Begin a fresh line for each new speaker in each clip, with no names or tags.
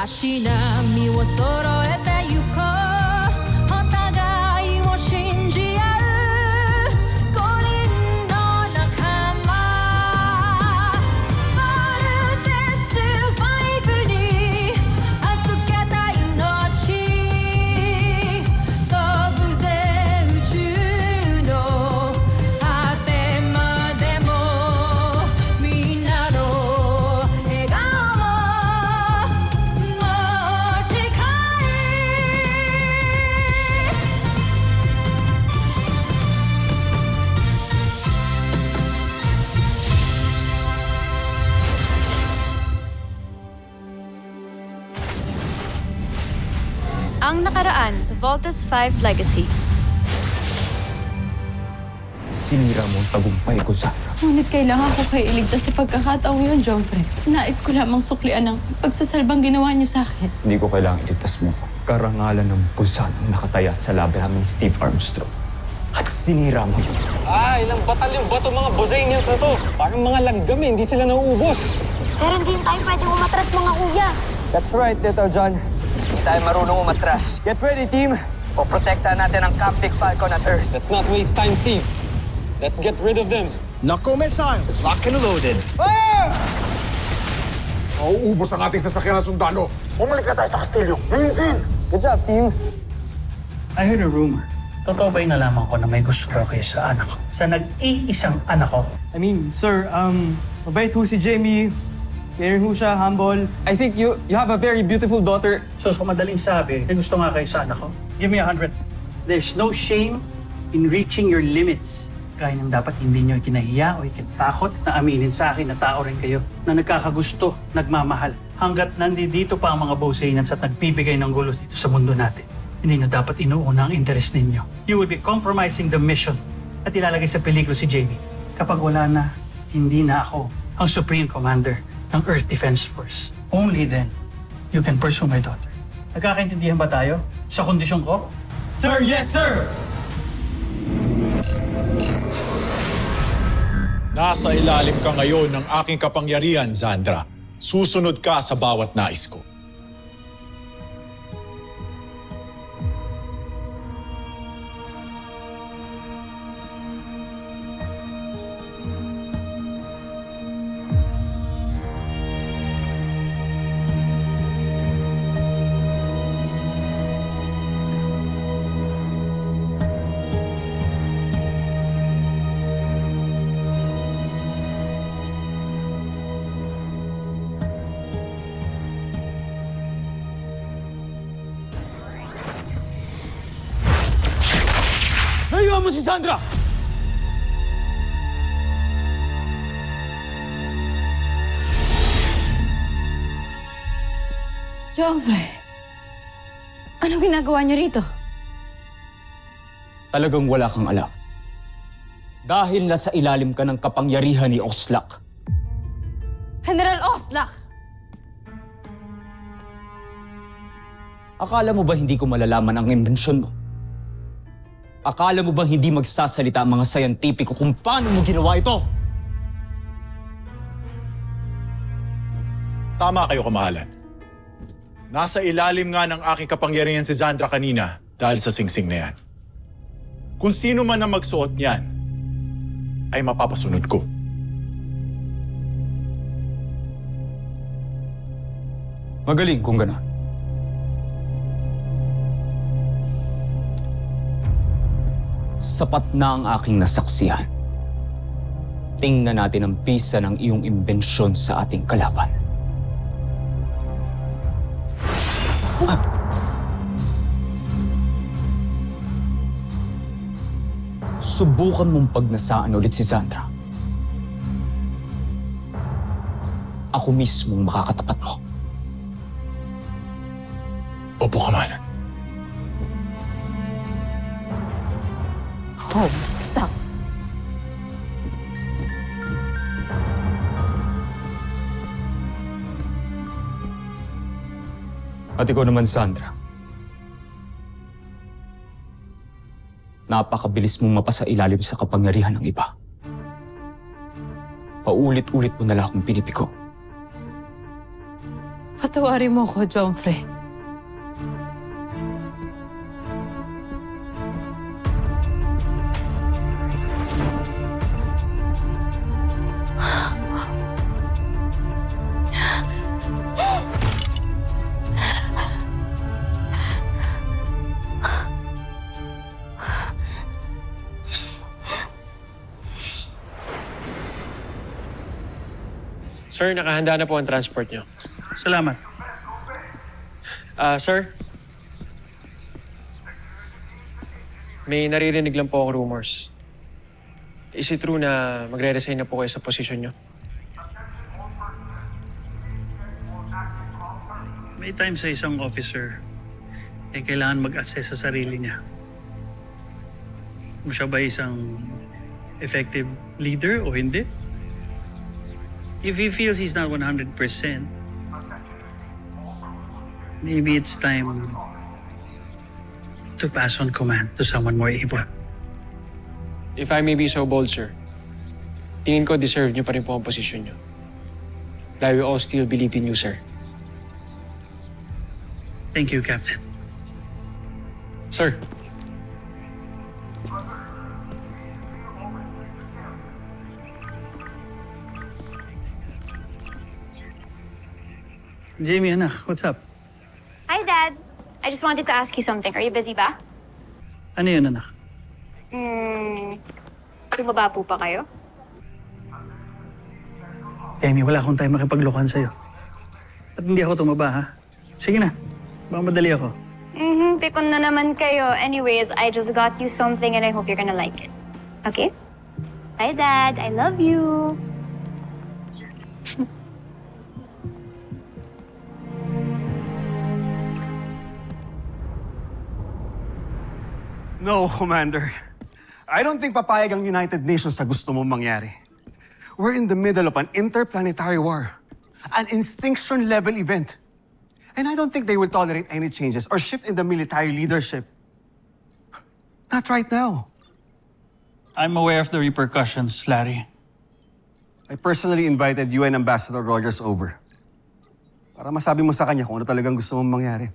しなみを揃えてゆこうお互いを信じ合う5人の仲間まるでスーファイブに預けた命飛ぶぜ宇宙の果てまでもみんなの笑顔持ち帰
Ang nakaraan sa Voltes 5 Legacy.
Sinira mo ang tagumpay ko, Sandra.
Ngunit kailangan ko kayo iligtas sa pagkakataong yun, Joffrey. Nais ko lamang suklian ang pagsasalbang ginawa niyo sa akin.
Hindi ko kailangan iligtas mo ko. Karangalan ng busan ang nakataya sa labi namin Steve Armstrong. At sinira mo yun.
Ilang batalyong ba itong mga Bosanians na to? Parang mga langgam eh, hindi sila nauubos.
Pero hindi tayo pwedeng umatras, mga kuya.
That's right, Little John. Hindi tayo marunong umatras. Get ready, team. O protektahan natin ang Camp Big Falcon at Earth. Let's not waste time, Steve. Let's get rid of them.
Knuckle missiles, locked and loaded.
Mauubos ang ating sasakyan ng sundalo. Bumalik na tayo sa kastilyo.
Good job, team.
I heard a rumor. Totoo ba yung nalaman ko na may gusto raw kayo sa anak ko? Sa nag-iisang anak ko?
I mean, sir, mabait ho si Jamie. Caring ho siya, humble. I think you have a very beautiful daughter.
So sa madaling sabi, may gusto nga kayo sa anak ko? Give me 100. There's no shame in reaching your limits. Kaya nang dapat hindi nyo ikinahiya o ikinatakot na aminin sa akin na tao rin kayo na nagkakagusto, nagmamahal. Hanggat nandito pa ang mga Bosanians at nagbibigay ng gulo dito sa mundo natin. Hindi nyo dapat inuuna ang interes ninyo. You would be compromising the mission at ilalagay sa peligro si Jamie. Kapag wala na, hindi na ako ang Supreme Commander ng Earth Defense Force. Only then, you can pursue my daughter. Nagkakaintindihan ba tayo sa kondisyon ko?
Sir, yes, sir!
Nasa ilalim ka ngayon ng aking kapangyarihan, Zandra. Susunod ka sa bawat nais ko.
Layuan mo si Sandra!
Joffrey, anong ginagawa niyo rito?
Talagang wala kang alam. Dahil nasa ilalim ka ng kapangyarihan ni Oslak.
General Oslak!
Akala mo ba hindi ko malalaman ang imbensyon mo? Akala mo ba hindi magsasalita ang mga sayantipiko kung paano mo ginawa ito?
Tama kayo, kamahalan. Nasa ilalim nga ng aking kapangyarihan si Zandra kanina dahil sa singsing na yan. Kung sino man ang magsuot niyan, ay mapapasunod ko.
Magaling kung gano'n. Sapat na ang aking nasaksihan. Tingnan natin ang pisa ng iyong imbensyon sa ating kalaban. Subukan mong pagnasaan ulit si Zandra. Ako mismong makakatapat mo.
Opo, kamahalan.
Homsak!
At ikaw naman, Sandra. Napakabilis mong mapasailalim sa kapangyarihan ng iba. Paulit-ulit mo na lang akong pinipiko.
Patawarin mo ko, Jomfre.
Sir, nakahanda na po ang transport nyo.
Salamat.
Sir? May naririnig lang po akong rumors. Is it true na magre-resign na po kayo sa posisyon nyo?
May time sa isang officer, kailangan mag-assess sa sarili niya. Kung siya ba isang effective leader o hindi. If he feels he's not 100%, maybe it's time to pass on command to someone more able.
If I may be so bold, sir, tingin ko deserve nyo pa rin po ang posisyon nyo. Dahil we all still believe in you, sir.
Thank you, Captain.
Sir,
Jamie, anak, what's up?
Hi, Dad. I just wanted to ask you something. Are you busy ba?
Ano yun, anak?
Tumaba po pa kayo?
Jamie, wala akong time makipaglokohan sa'yo. At hindi ako tumaba, ha? Sige na. Baka madali ako.
Pikon na naman kayo. Anyways, I just got you something and I hope you're gonna like it. Okay? Bye, Dad. I love you.
No, Commander. I don't think papayag ang United Nations sa gusto mong mangyari. We're in the middle of an interplanetary war. An extinction-level event. And I don't think they will tolerate any changes or shift in the military leadership. Not right now.
I'm aware of the repercussions, Larry.
I personally invited UN Ambassador Rogers over. Para masabi mo sa kanya kung ano talagang gusto mong mangyari.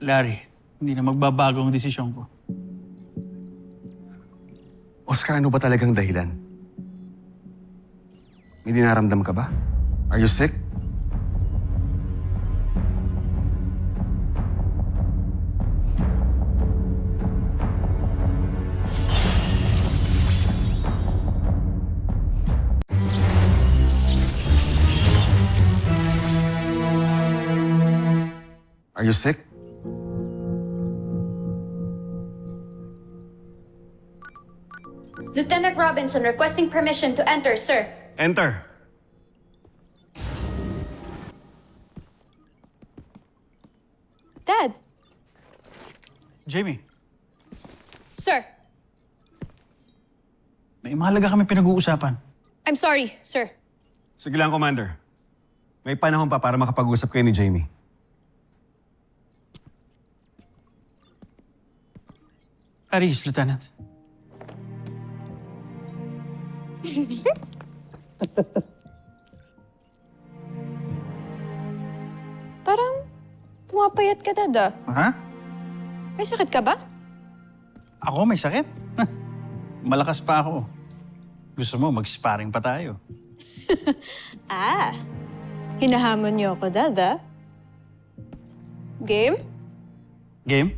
Larry, hindi na magbabago ang desisyon ko.
Oscar, ano ba talagang dahilan? May dinaramdam ka ba? Are you sick? Are you sick?
Lieutenant Robinson requesting permission to enter, sir.
Enter.
Dad.
Jamie,
Sir.
may mahalaga kami pinag-uusapan.
I'm sorry, sir.
Sige lang, Commander. May panahon pa para makapag-usap kayo ni Jamie.
Aris, Lieutenant.
Parang pumapayat ka, Dad, ah.
Ha?
May sakit ka ba?
Ako may sakit? Malakas pa ako. Gusto mo, mag-sparring pa tayo.
Hinahamon niyo ako, Dad, ah. Game?
Game?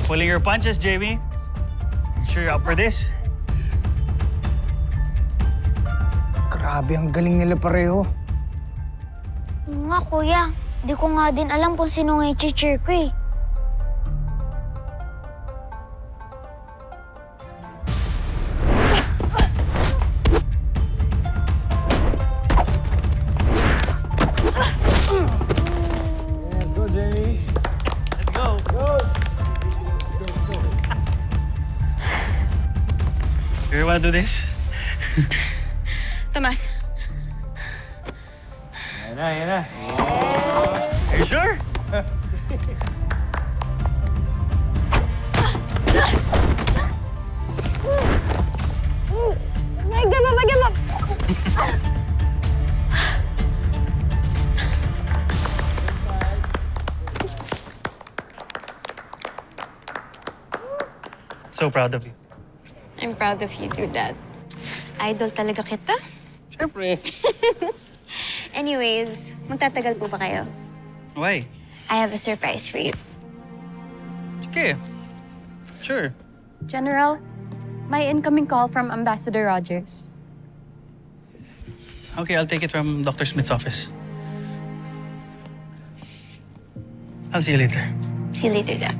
Pulling your punches, Jamie. Sure you're up for this?
Grabe, ang galing nila pareho.
Nga, kuya. Di ko nga din alam kung sino nga i-cheer ko eh.
Let's go, Jamie.
Let's go. You wanna do this?
Tomas,
Yan na. Are you sure? So proud of you.
I'm proud of you too, Dad.
Idol talaga kita.
Siyempre.
Anyways, magtatagal po ba kayo?
Why?
I have a surprise for you.
Sige. Sure.
General, my incoming call from Ambassador Rogers.
Okay, I'll take it from Dr. Smith's office. I'll see you later.
See you later, Dad.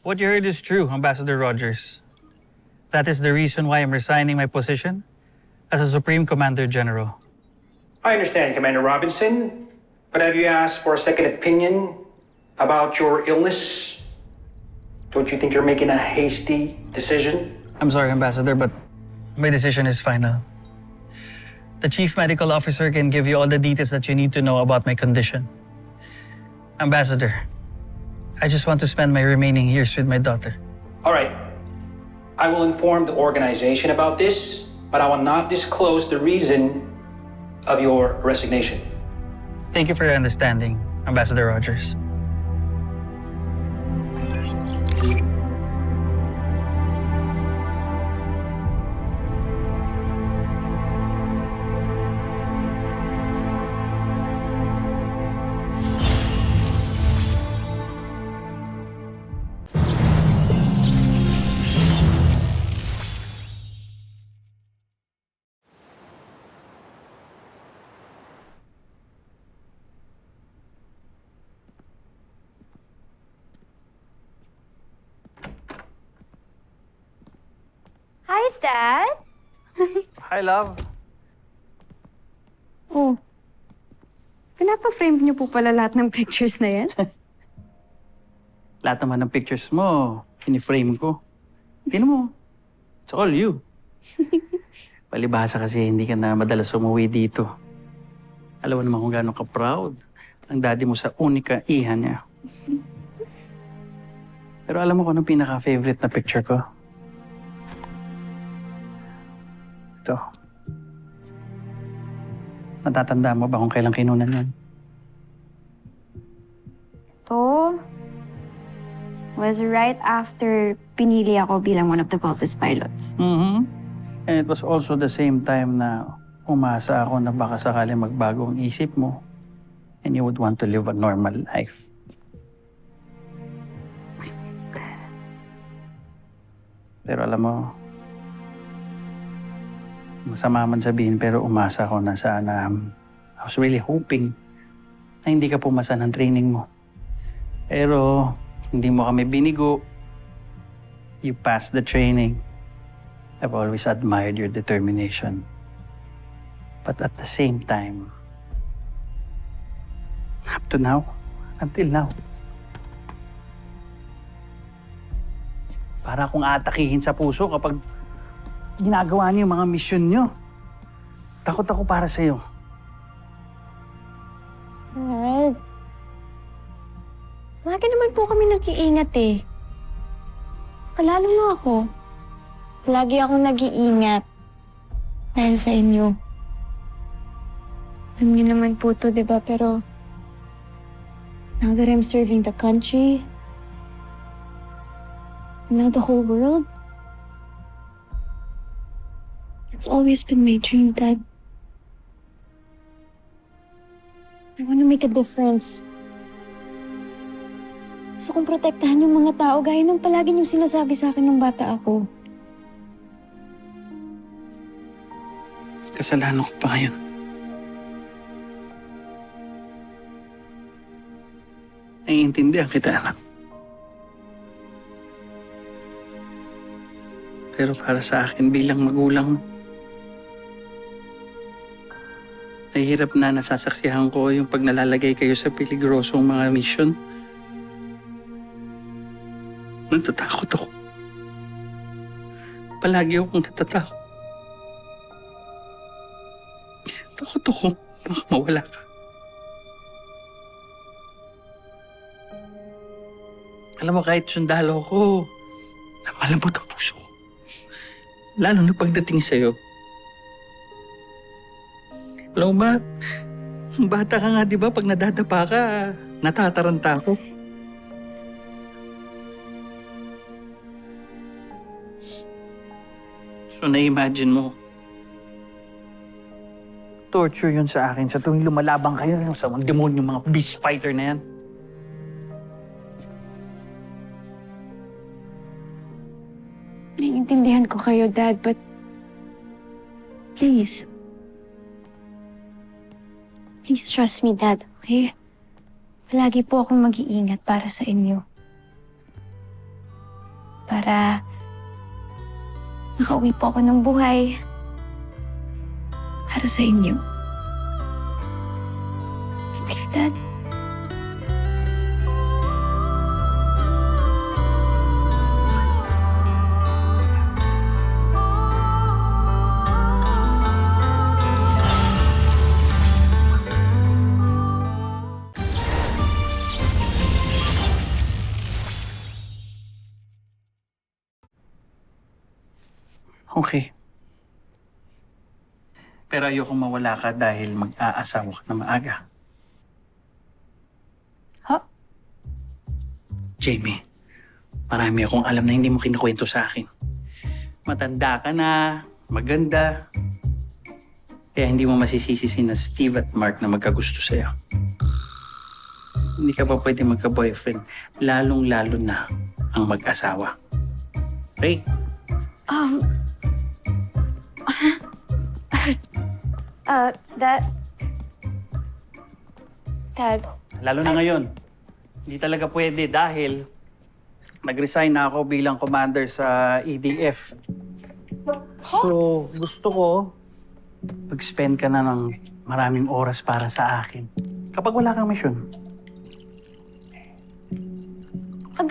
What you heard is true, Ambassador Rogers. That is the reason why I'm resigning my position as a Supreme Commander General.
I understand, Commander Robinson, but have you asked for a second opinion about your illness? Don't you think you're making a hasty decision?
I'm sorry, Ambassador, but my decision is final. The Chief Medical Officer can give you all the details that you need to know about my condition. Ambassador, I just want to spend my remaining years with my daughter.
All right. I will inform the organization about this, but I will not disclose the reason of your resignation.
Thank you for your understanding, Ambassador Rogers.
Hi, Dad.
Hi, love.
Oh, pinapa-frame niyo po pala lahat ng pictures na yan?
Lahat naman ng pictures mo, piniframe ko. Tingnan mo, it's all you. Palibhasa kasi hindi ka na madalas umuwi dito. Alam mo naman kung gaano ka-proud ang daddy mo sa unika iha niya. Pero alam mo kung anong pinaka-favorite na picture ko? Ito. Natatanda mo ba kung kailan kinunan yan?
To was right after pinili ako bilang one of the Voltes pilots.
Mm-hmm. And it was also the same time na umasa ako na baka sakali magbago ang isip mo and you would want to live a normal life. Pero alam mo, masama man sabihin pero umasa ako na sana I was really hoping na hindi ka pumasa ng training mo. Pero hindi mo kami binigo. You passed the training. I've always admired your determination. But at the same time, up to now, until now, para akong atakihin sa puso kapag ginagawa niyo yung mga mission niyo. Takot ako para sa'yo.
Dad, lagi naman po kami nag-iingat eh. Kalalo mo ako. Lagi akong nag-iingat dahil sa inyo. Alam niyo naman po to, di ba? Pero now that I'm serving the country, now the whole world, it's always been my dream, Dad. I want to make a difference. Gusto kong protektahan yung mga tao gaya ng palagi niyong sinasabi sa akin nung bata ako.
Kasalanan ko pa ngayon. Naiintindihan kita, anak. Pero para sa akin bilang magulang mo, Nahihirap na nasasaksihan ko yung pag nalalagay kayo sa peligrosong mga mission. Natatakot ako. Palagi akong natatakot. Takot ako. Baka mawala ka. Alam mo, kahit sundalo ko, malambot ang puso ko. Lalo na pagdating sa'yo. Alam mo ba, bata ka nga, di ba? Pag nadadapa ka, natataranta ako. So, na-imagine mo, torture yun sa akin sa tuwing lumalabang kayo yung sa mga demonyo, mga beast fighter na yan.
Naiintindihan ko kayo, Dad, but please. Please trust me, Dad, okay? Palagi po akong mag-iingat para sa inyo. Para makauwi po ako ng buhay para sa inyo. Okay, Dad?
Okay. Pero ayokong mawala ka dahil mag-aasawa ka na maaga.
Ha?
Jamie, marami akong alam na hindi mo kinukwento sa akin. Matanda ka na, maganda. Kaya hindi mo masisisi sina Steve at Mark na magkagusto sa'yo. Hindi ka pa pwede magka-boyfriend, lalong-lalo na ang mag-asawa. Okay?
Dad,
Lalo na ngayon. Hindi talaga pwede dahil nag-resign na ako bilang commander sa EDF. So, gusto ko mag-spend ka na ng maraming oras para sa akin. Kapag wala kang mission.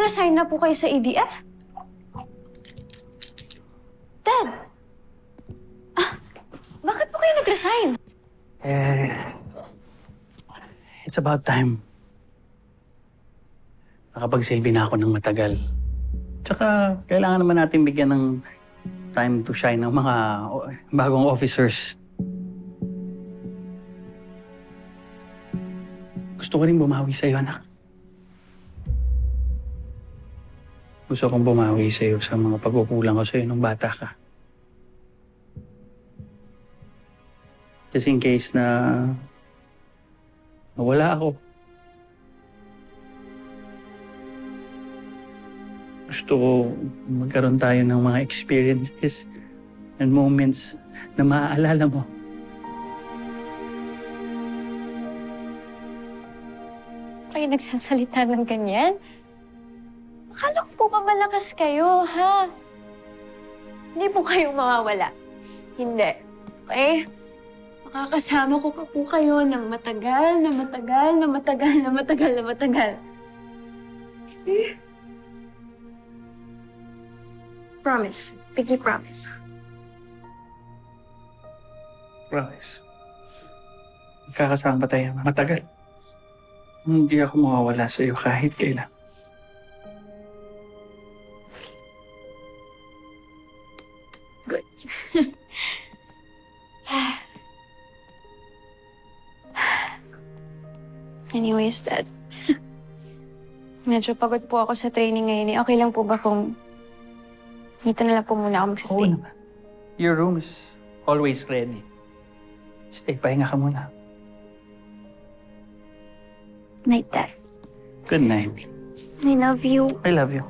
nag-resign na po kayo sa EDF? Dad! Bakit po kayo nag-resign?
It's about time. Nakapagsilbi na ako ng matagal. Tsaka, kailangan naman natin bigyan ng time to shine ng mga bagong officers. Gusto ko rin bumawi sa'yo, anak. Gusto kong bumawi sa'yo sa mga pagkukulang ko sa'yo nung bata ka. Just in case na nawala ako. Gusto ko magkaroon tayo ng mga experiences and moments na maaalala mo.
Kayo nagsasalita ng ganyan? Akala ko po ba malakas kayo, ha? Hindi po kayo mawawala. Hindi. Okay? Makakasama ko pa po kayo ng matagal na matagal na matagal na matagal na matagal. Okay? Promise. Pinky promise.
Promise. Magkakasama pa tayo matagal. Hindi ako mawawala sa iyo kahit kailan.
Good. Anyways, Dad. Medyo pagod po ako sa training ngayon. Okay lang po ba kung dito na lang po muna ako magsistay?
Oo naman. Your room is always ready. Stay, pahinga ka muna.
Night, Dad.
Good night.
I love you.
I love you.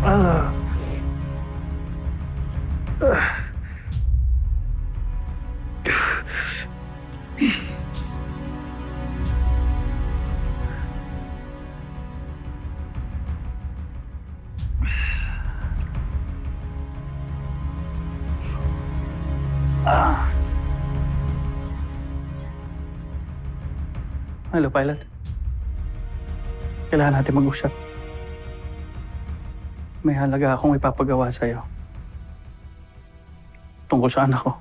Hello, pilot. Kailangan natin mag-usap. May halaga akong ipapagawa sa'yo. Tungkol sa anak ko.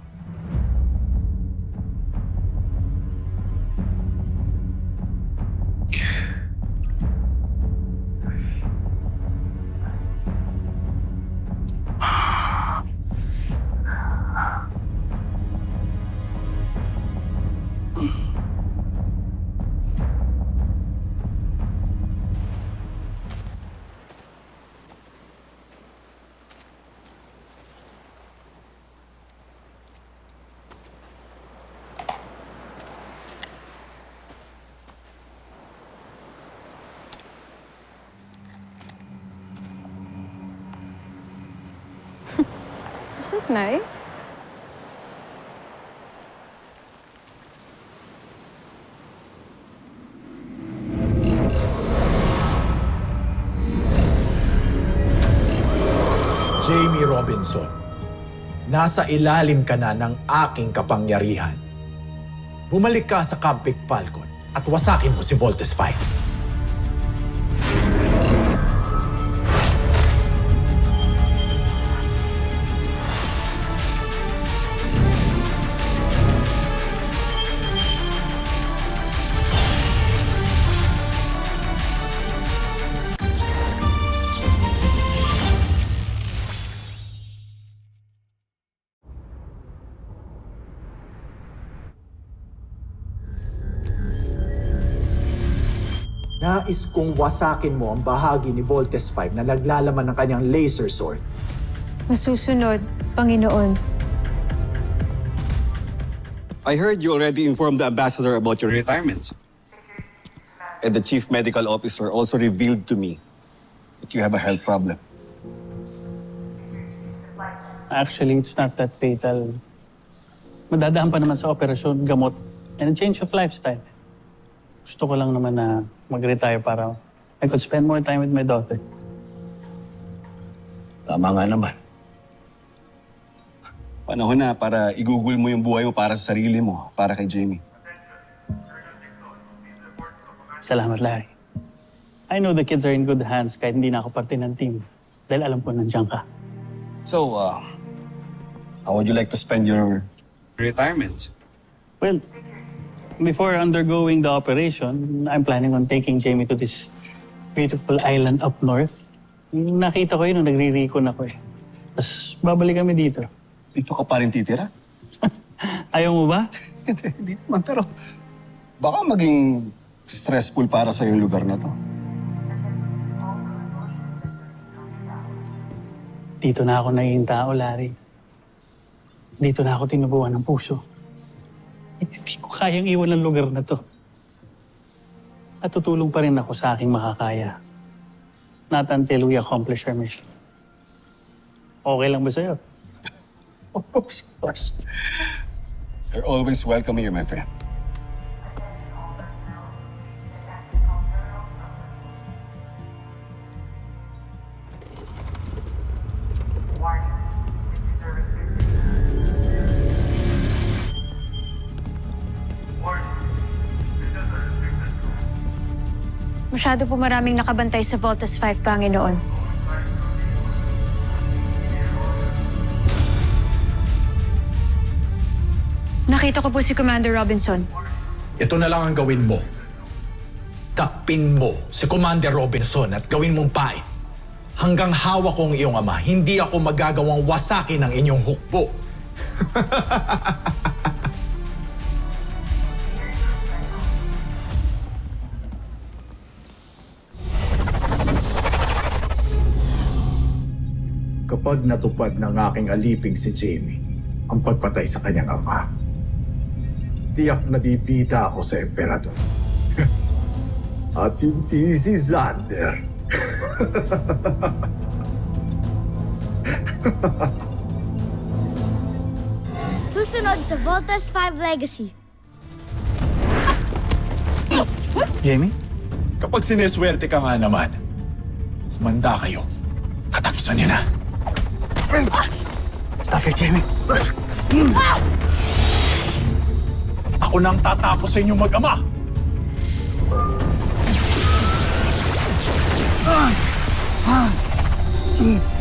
This is nice.
Jamie Robinson, nasa ilalim ka na ng aking kapangyarihan. Bumalik ka sa Camp Big Falcon at wasakin mo si Voltes 5. Nais kong wasakin mo ang bahagi ni Voltes 5 na naglalaman ng kanyang laser sword.
Masusunod, Panginoon.
I heard you already informed the ambassador about your retirement. And the chief medical officer also revealed to me that you have a health problem.
Actually, it's not that fatal. Madadaan pa naman sa operasyon, gamot, and a change of lifestyle. Gusto ko lang naman na mag-retire para I could spend more time with my daughter.
Tama nga naman. Panahon na para igugol mo yung buhay mo para sa sarili mo, para kay Jamie.
Salamat, Larry. I know the kids are in good hands kahit hindi na ako parte ng team. Dahil alam ko nandiyan ka.
So, how would you like to spend your retirement?
Well, before undergoing the operation, I'm planning on taking Jamie to this beautiful island up north. Yung nakita ko yun nung nagre-recon ako eh. Tapos babalik kami dito.
Dito ka pa rin titira?
Ayaw mo ba?
Hindi naman, pero baka maging stressful para sa yung lugar na to.
Dito na ako naging tao, Larry. Dito na ako tinubuan ng puso. Hindi ko kayang iwan ang lugar na to. At tutulong pa rin ako sa aking makakaya. Not until we accomplish our mission. Okay lang ba sa'yo?
Of course. You're always welcome here, my friend.
Masyado po maraming nakabantay sa Voltes 5, Panginoon. Nakita ko po si Commander Robinson.
Ito na lang ang gawin mo. Takpin mo si Commander Robinson at gawin mong pain. Hanggang hawak ko ang iyong ama, hindi ako magagawang wasakin ang inyong hukbo. Kapag natupad ng aking aliping si Jamie ang pagpatay sa kanyang ama, tiyak na bibida ako sa emperador. At hindi si Xander.
Susunod sa Voltes 5 Legacy.
Jamie?
Kapag sineswerte ka nga naman, kumanda kayo. Katapusan niyo na.
Stop here, Jamie.
Ako nang tatapos sa inyong mag-ama.
Jamie.